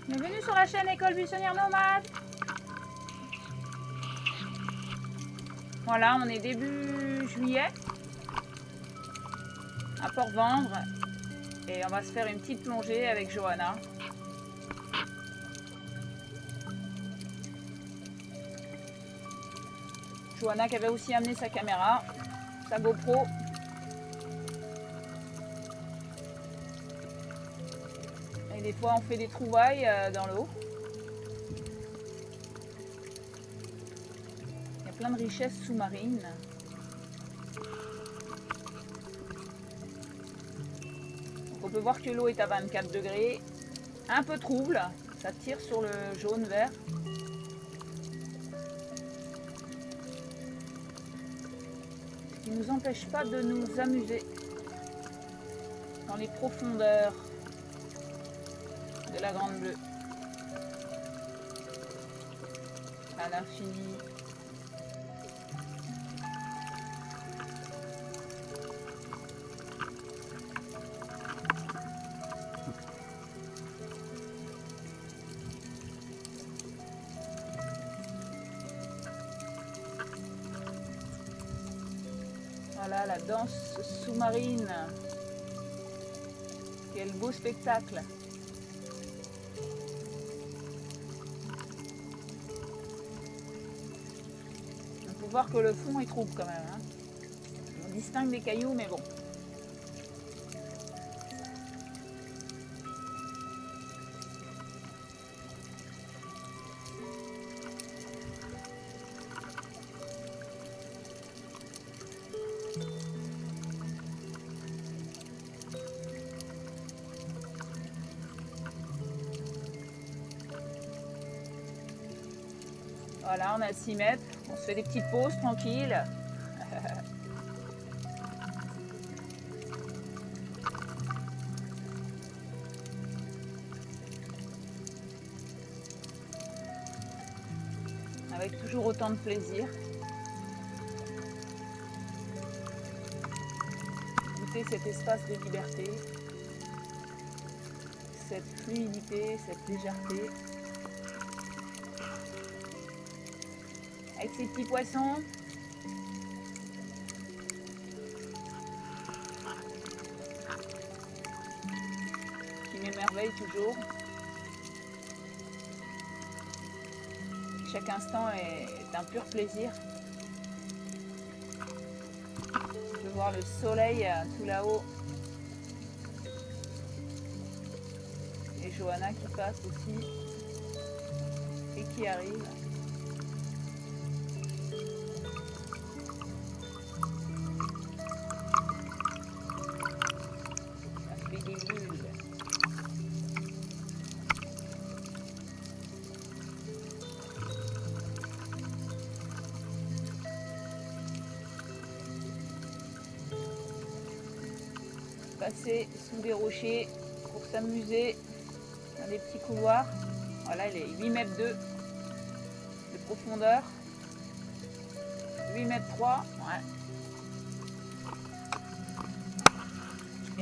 Bienvenue sur la chaîne École Buissonnière Nomade. Voilà, on est début juillet à Port-Vendre et on va se faire une petite plongée avec Johanna. Johanna qui avait aussi amené sa caméra, sa GoPro. Et des fois on fait des trouvailles dans l'eau. Il y a plein de richesses sous-marines. Donc on peut voir que l'eau est à 24 degrés, un peu trouble, ça tire sur le jaune-vert. Ce qui ne nous empêche pas de nous amuser dans les profondeurs de la Grande Bleue, à l'infini. Voilà la danse sous-marine. Quel beau spectacle! On peut voir que le fond est trouble quand même, hein. On distingue des cailloux, mais bon. Voilà, on a 6 mètres, on se fait des petites pauses tranquilles. Avec toujours autant de plaisir. Goûter cet espace de liberté, cette fluidité, cette légèreté. Avec ces petits poissons. Qui m'émerveillent toujours. Chaque instant est un pur plaisir. Je peux voir le soleil tout là-haut. Et Johanna qui passe aussi. Et qui arrive. Passer sous des rochers pour s'amuser dans des petits couloirs. Voilà, il est 8 mètres 2 de profondeur. 8 mètres 3. Ouais.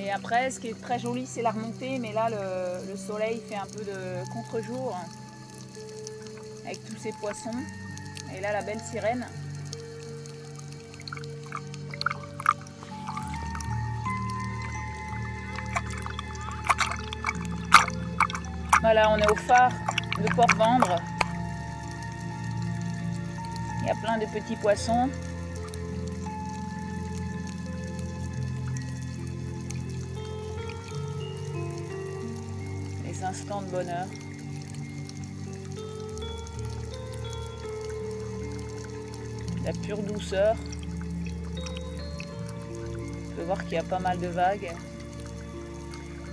Et après, ce qui est très joli, c'est la remontée. Mais là, le soleil fait un peu de contre-jour avec tous ces poissons. Et là, la belle sirène. Voilà, on est au phare de Port-Vendre. Il y a plein de petits poissons. Les instants de bonheur. La pure douceur. On peut voir qu'il y a pas mal de vagues.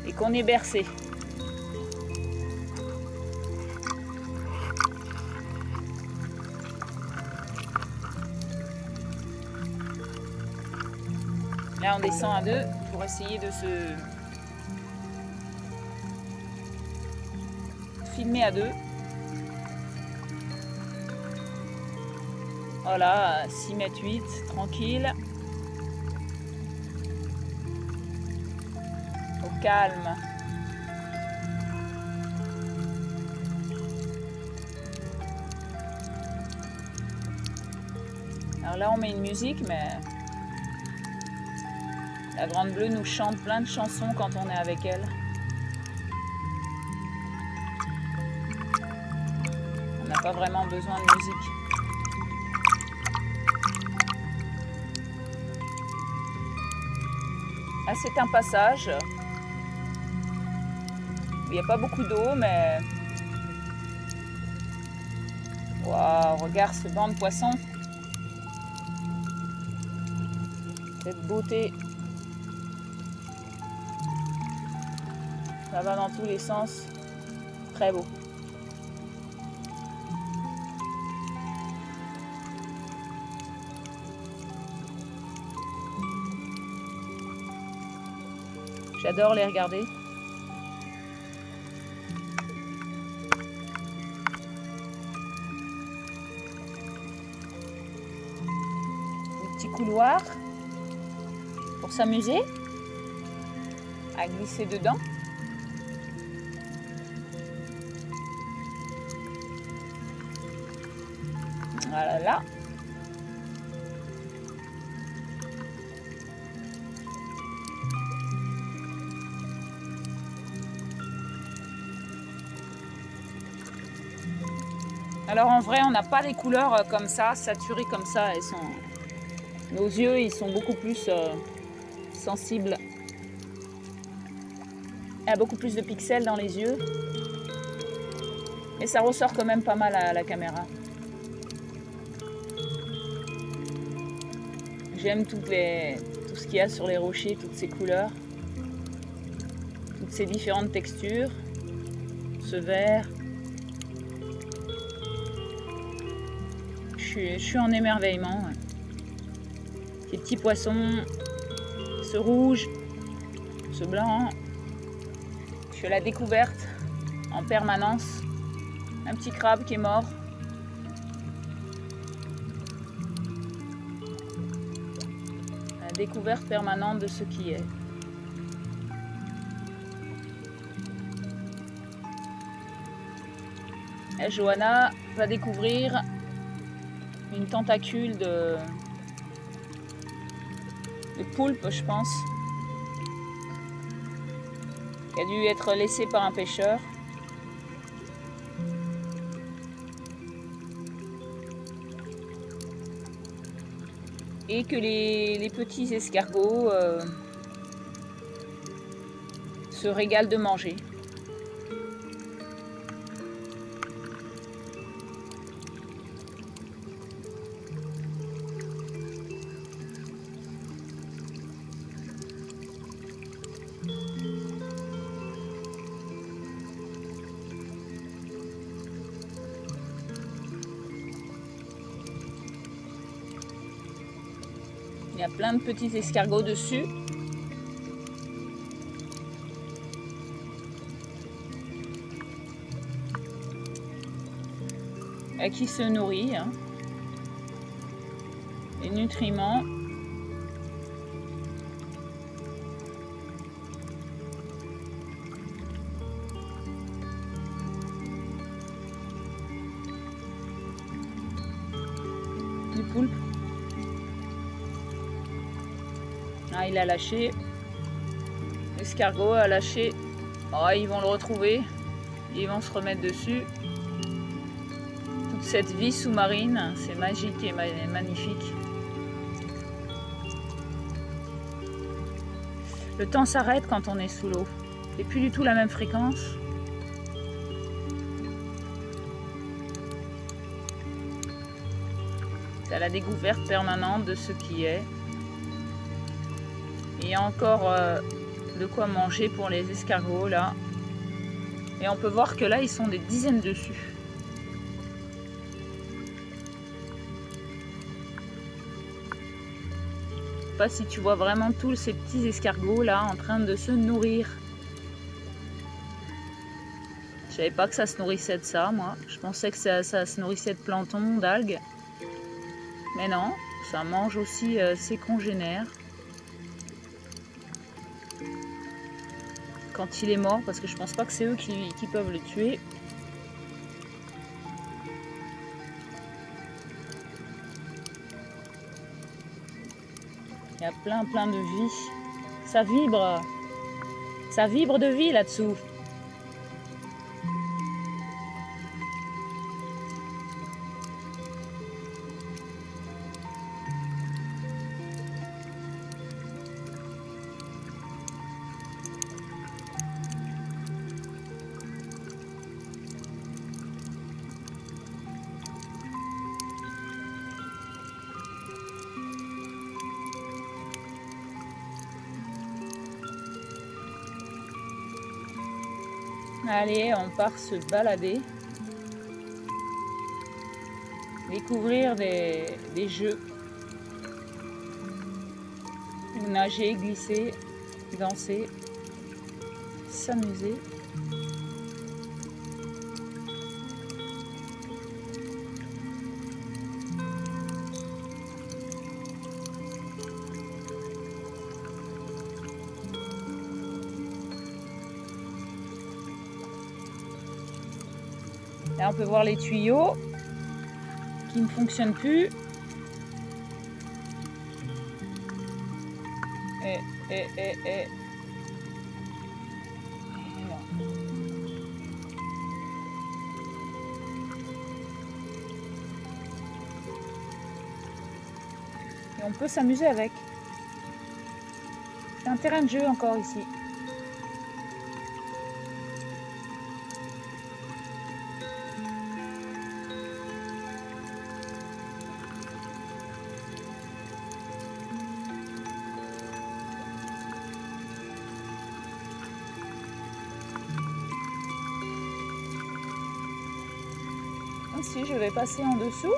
Et qu'on est bercé. Là, on descend à 2 pour essayer de se filmer à 2. Voilà, 6 mètres 8, tranquille. Au calme. Alors là on met une musique, mais la Grande Bleue nous chante plein de chansons quand on est avec elle. On n'a pas vraiment besoin de musique. Ah, c'est un passage. Il n'y a pas beaucoup d'eau, mais... Waouh, regarde ce banc de poissons. Cette beauté. Ça va dans tous les sens. Très beau. J'adore les regarder. Des petits couloirs pour s'amuser à glisser dedans. Voilà là. Alors en vrai, on n'a pas des couleurs comme ça, saturées comme ça. Nos yeux, ils sont beaucoup plus sensibles. Il y a beaucoup plus de pixels dans les yeux. Mais ça ressort quand même pas mal à la caméra. J'aime tout ce qu'il y a sur les rochers, toutes ces couleurs. Toutes ces différentes textures. Ce vert. Je suis en émerveillement. Ces petits poissons, ce rouge, ce blanc. Je suis à la découverte en permanence. Un petit crabe qui est mort. La découverte permanente de ce qui est. Et Johanna va découvrir une tentacule de poulpe, je pense, qui a dû être laissée par un pêcheur. Et que les petits escargots se régalent de manger. Il y a plein de petits escargots dessus. Et qui se nourrit. Hein. Les nutriments. Du poulpe. Ah, il a lâché. L'escargot a lâché. Oh, ils vont le retrouver. Ils vont se remettre dessus. Toute cette vie sous-marine, c'est magique et magnifique. Le temps s'arrête quand on est sous l'eau. C'est plus du tout la même fréquence. C'est à la découverte permanente de ce qui est. Il y a encore de quoi manger pour les escargots là. Et on peut voir que là, ils sont des dizaines dessus. Je sais pas si tu vois vraiment tous ces petits escargots là en train de se nourrir. Je savais pas que ça se nourrissait de ça, moi. Je pensais que ça se nourrissait de plancton, d'algues. Mais non, ça mange aussi ses congénères. Quand il est mort, parce que je pense pas que c'est eux qui peuvent le tuer. Il y a plein de vie. Ça vibre de vie là-dessous. Allez, on part se balader, découvrir des jeux, nager, glisser, danser, s'amuser. Là, on peut voir les tuyaux qui ne fonctionnent plus. Et on peut s'amuser avec. C'est un terrain de jeu encore ici. Ainsi, je vais passer en dessous.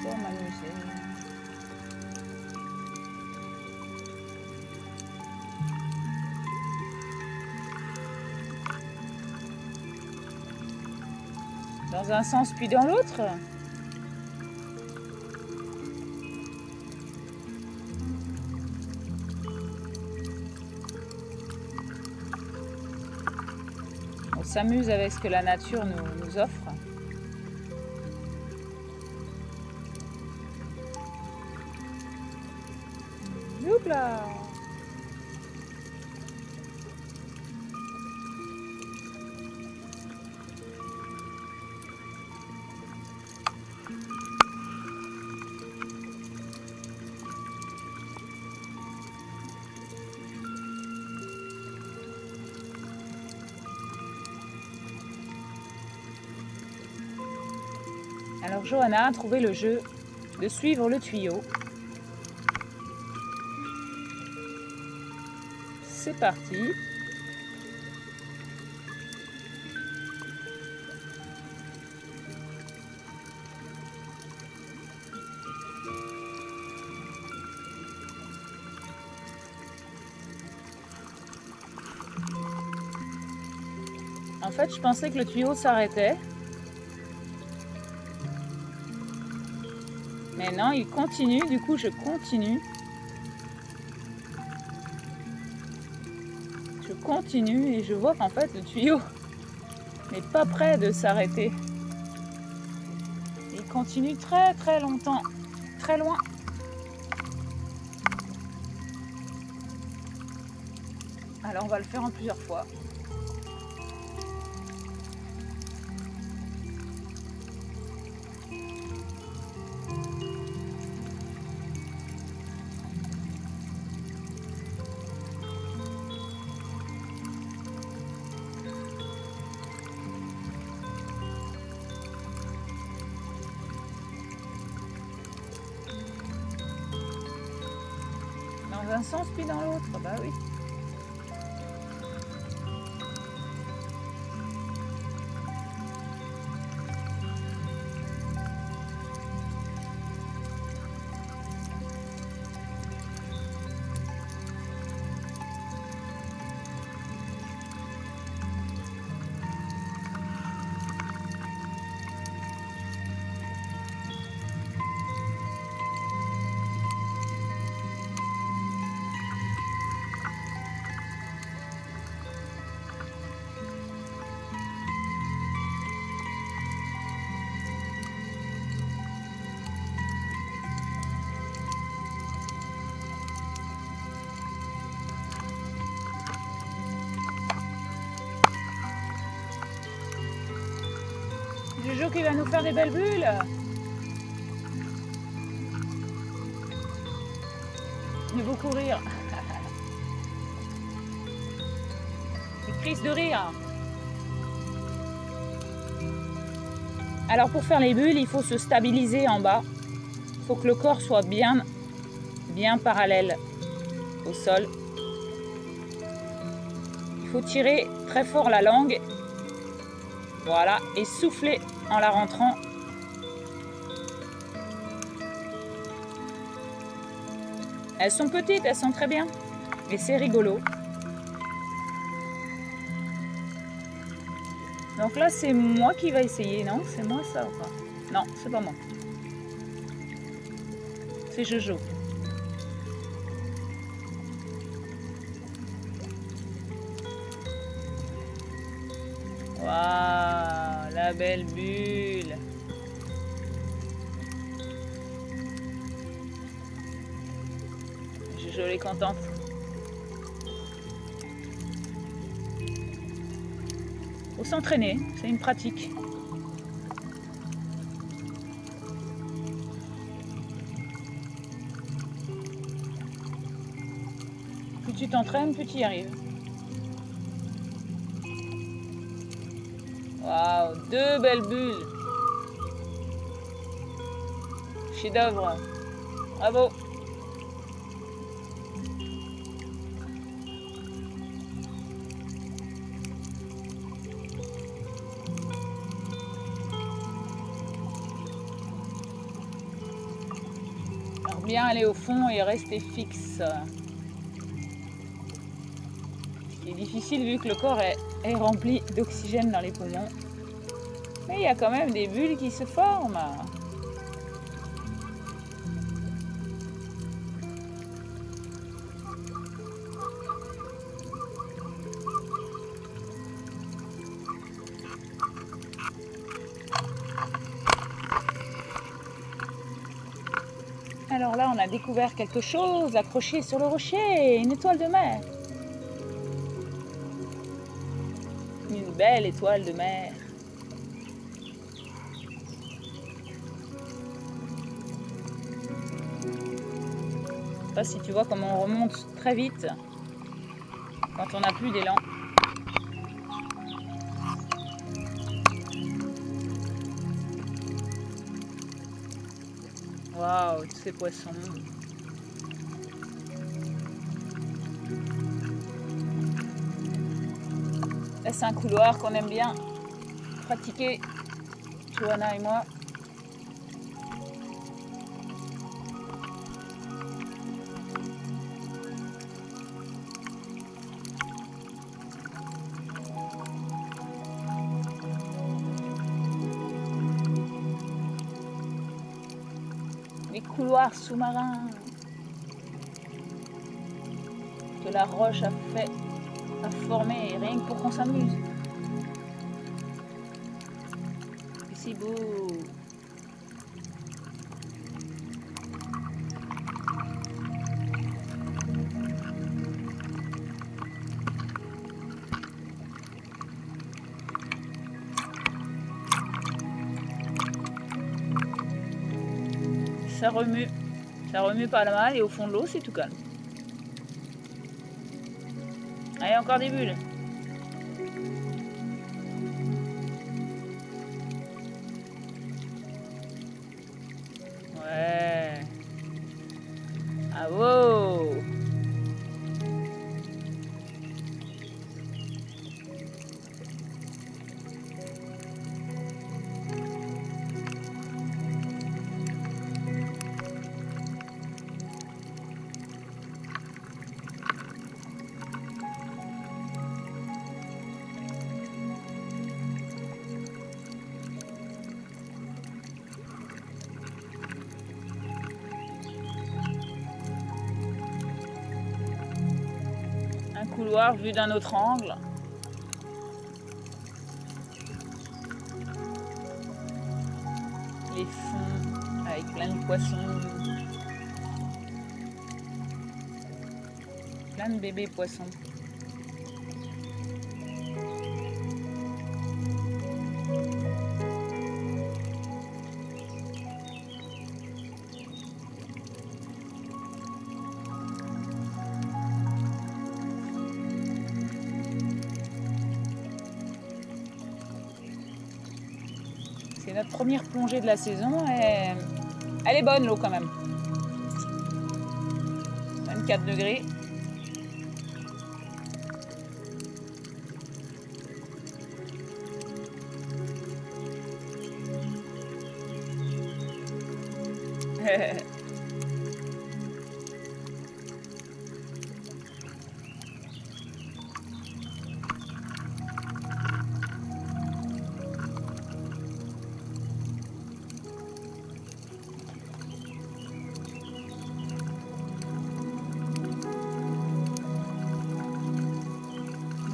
Pour m'amuser. Dans un sens puis dans l'autre. On s'amuse avec ce que la nature nous offre. Youpla! Alors Johanna a trouvé le jeu de suivre le tuyau. C'est parti. En fait, je pensais que le tuyau s'arrêtait. Mais non, il continue, du coup je continue. Je continue et je vois qu'en fait le tuyau n'est pas près de s'arrêter. Il continue très longtemps, très loin. Alors on va le faire en plusieurs fois. Dans un sens puis dans l'autre, bah oui. Jojo qui va nous faire des belles bulles. Il veut beaucoup rire. Des crises de rire. Alors pour faire les bulles, il faut se stabiliser en bas. Il faut que le corps soit bien parallèle au sol. Il faut tirer très fort la langue. Voilà, et souffler en la rentrant. Elles sont petites, elles sont très bien. Et c'est rigolo. Donc là, c'est moi qui vais essayer, non? C'est moi ça ou pas? Non, c'est pas moi. C'est Jojo. Waouh, la belle bulle. Jojo est contente. Faut s'entraîner, c'est une pratique. Plus tu t'entraînes, plus tu y arrives. Waouh, 2 belles bulles. Chef-d'œuvre. Bravo. Alors bien aller au fond et rester fixe. C'est difficile vu que le corps est rempli d'oxygène dans les poumons. Mais il y a quand même des bulles qui se forment. Alors là, on a découvert quelque chose accroché sur le rocher, une étoile de mer. Une belle étoile de mer. Je sais pas si tu vois comment on remonte très vite quand on n'a plus d'élan. Waouh, tous ces poissons. Là, c'est un couloir qu'on aime bien pratiquer, Johanna et moi. Les couloirs sous-marins que la roche a formé rien que pour qu'on s'amuse. C'est beau. Ça remue pas mal et au fond de l'eau c'est tout calme. Allez, encore des bulles. Ouais. Bravo. Couloir vu d'un autre angle. Les fonds avec plein de poissons. Plein de bébés poissons. C'est notre première plongée de la saison et elle est bonne l'eau quand même. 24 degrés.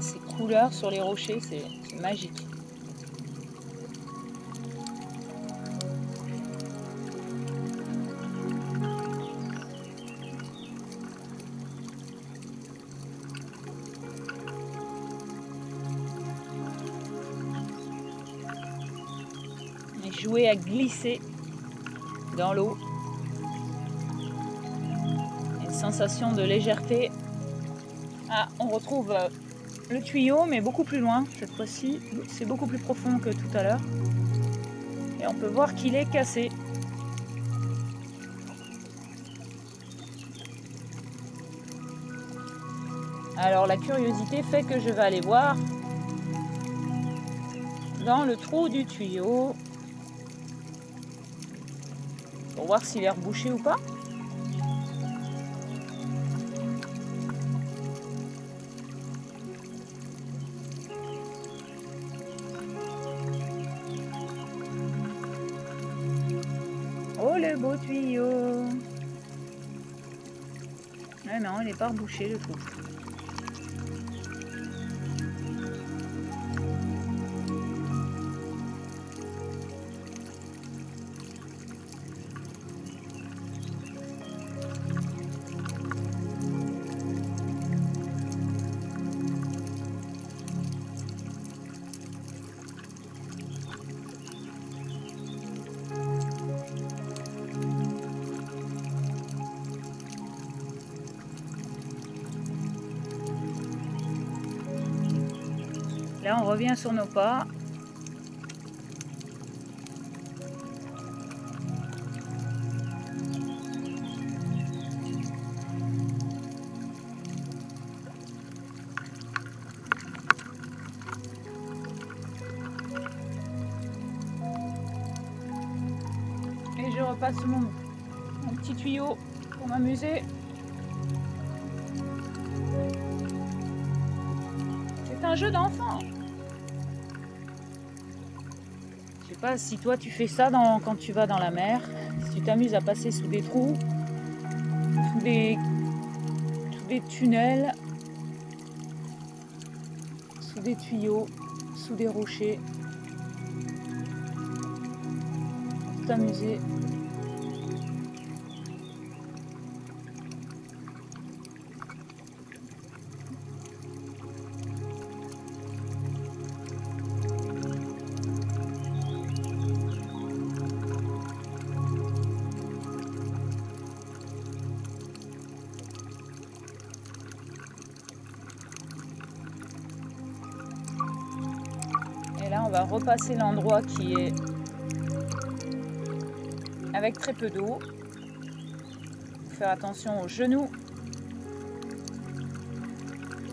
Ces couleurs sur les rochers, c'est magique. Et jouer à glisser dans l'eau. Une sensation de légèreté. Ah, on retrouve le tuyau, mais beaucoup plus loin. Cette fois-ci, c'est beaucoup plus profond que tout à l'heure. Et on peut voir qu'il est cassé. Alors la curiosité fait que je vais aller voir dans le trou du tuyau pour voir s'il est rebouché ou pas. Oh le beau tuyau! Ah non, il n'est pas rebouché le trou. Là, on revient sur nos pas. Et je repasse mon petit tuyau pour m'amuser. C'est un jeu d'enfant. Je sais pas si toi tu fais ça quand tu vas dans la mer, si tu t'amuses à passer sous des trous, sous des tunnels, sous des tuyaux, sous des rochers, pour t'amuser. Et là, on va repasser l'endroit qui est avec très peu d'eau. Faire attention aux genoux.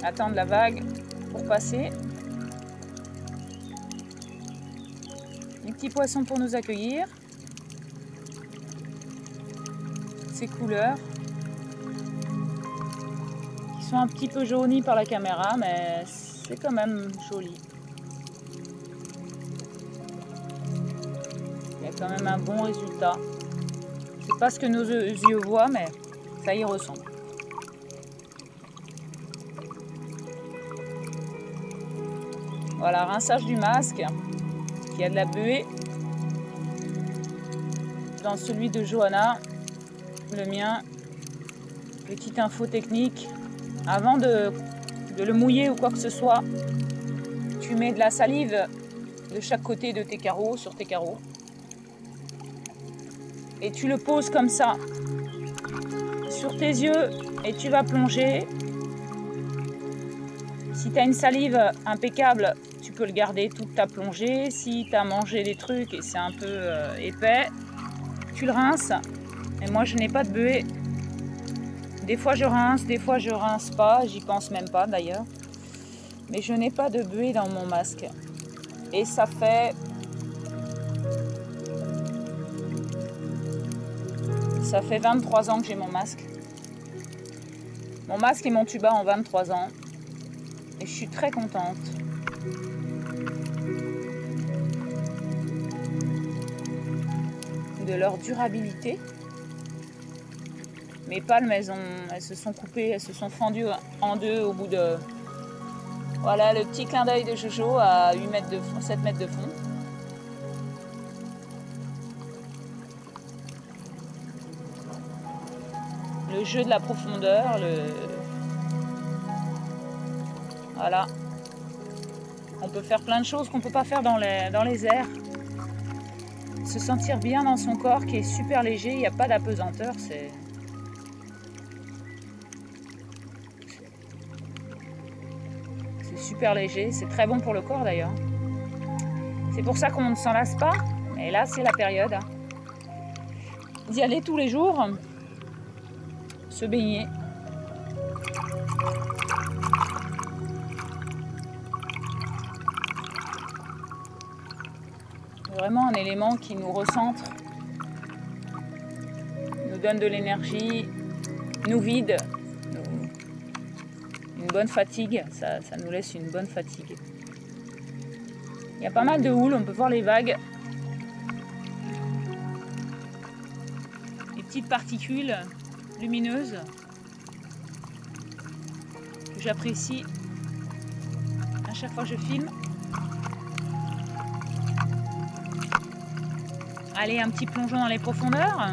Attendre la vague pour passer. Les petits poissons pour nous accueillir. Ces couleurs qui sont un petit peu jaunies par la caméra, mais c'est quand même joli. Il y a quand même un bon résultat. C'est pas ce que nos yeux voient, mais ça y ressemble. Voilà, rinçage du masque, qui a de la buée. Dans celui de Johanna, le mien, petite info technique. Avant de le mouiller ou quoi que ce soit, tu mets de la salive de chaque côté de tes carreaux, sur tes carreaux. Et tu le poses comme ça sur tes yeux et tu vas plonger. Si tu as une salive impeccable, tu peux le garder toute ta plongée. Si tu as mangé des trucs et c'est un peu épais, tu le rinces. Et moi, je n'ai pas de buée. Des fois, je rince, des fois, je rince pas. J'y pense même pas d'ailleurs. Mais je n'ai pas de buée dans mon masque. Et ça fait... Ça fait 23 ans que j'ai mon masque. Mon masque et mon tuba ont 23 ans. Et je suis très contente. De leur durabilité. Mes palmes, elles se sont coupées, elles se sont fendues en deux au bout de... Voilà le petit clin d'œil de Jojo à 8 mètres de fond, 7 mètres de fond. Le jeu de la profondeur, Voilà. On peut faire plein de choses qu'on ne peut pas faire dans les airs. Se sentir bien dans son corps qui est super léger, il n'y a pas d'apesanteur, c'est super léger, c'est très bon pour le corps d'ailleurs. C'est pour ça qu'on ne s'en lasse pas, et là c'est la période d'y aller tous les jours, se baigner. C'est vraiment un élément qui nous recentre, nous donne de l'énergie, nous vide, une bonne fatigue, ça nous laisse une bonne fatigue. Il y a pas mal de houle, on peut voir les vagues. Les petites particules lumineuses que j'apprécie à chaque fois que je filme. Allez, un petit plongeon dans les profondeurs.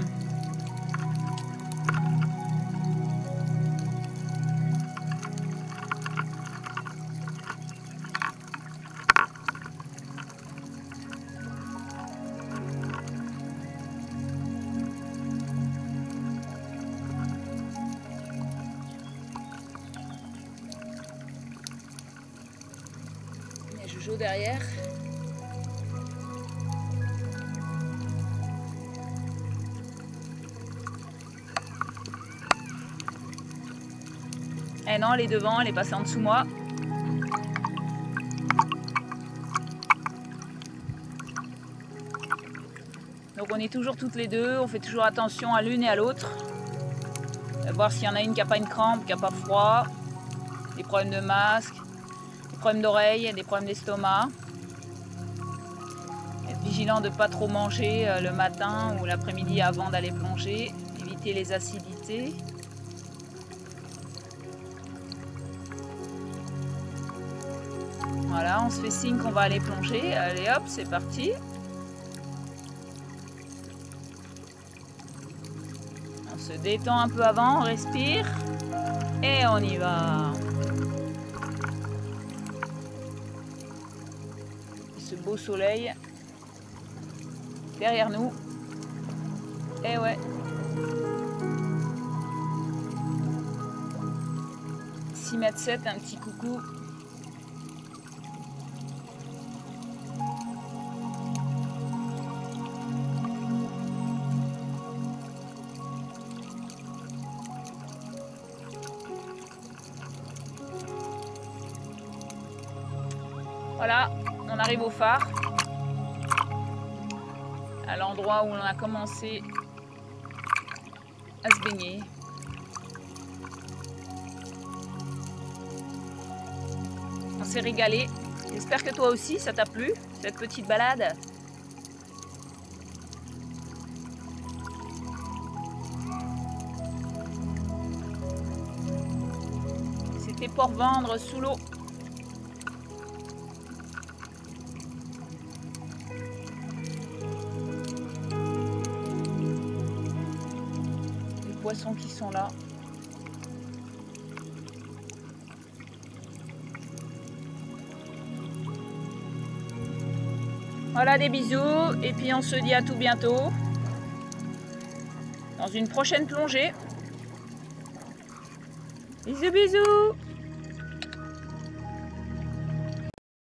Il y a Jojo derrière. Eh non, elle est devant, elle est passée en dessous de moi. Donc on est toujours toutes les deux, on fait toujours attention à l'une et à l'autre. Voir s'il y en a une qui n'a pas une crampe, qui n'a pas froid, des problèmes de masque, des problèmes d'oreille, des problèmes d'estomac. Être vigilant de ne pas trop manger le matin ou l'après-midi avant d'aller plonger, éviter les acidités. Voilà, on se fait signe qu'on va aller plonger. Allez hop, c'est parti. On se détend un peu avant, on respire. Et on y va. Ce beau soleil derrière nous. Et ouais. 6,7 mètres, un petit coucou. Voilà, on arrive au phare, à l'endroit où on a commencé à se baigner. On s'est régalé. J'espère que toi aussi, ça t'a plu, cette petite balade. C'était pour vendre sous l'eau. Poissons qui sont là. Voilà, des bisous et puis on se dit à tout bientôt dans une prochaine plongée. Bisous bisous.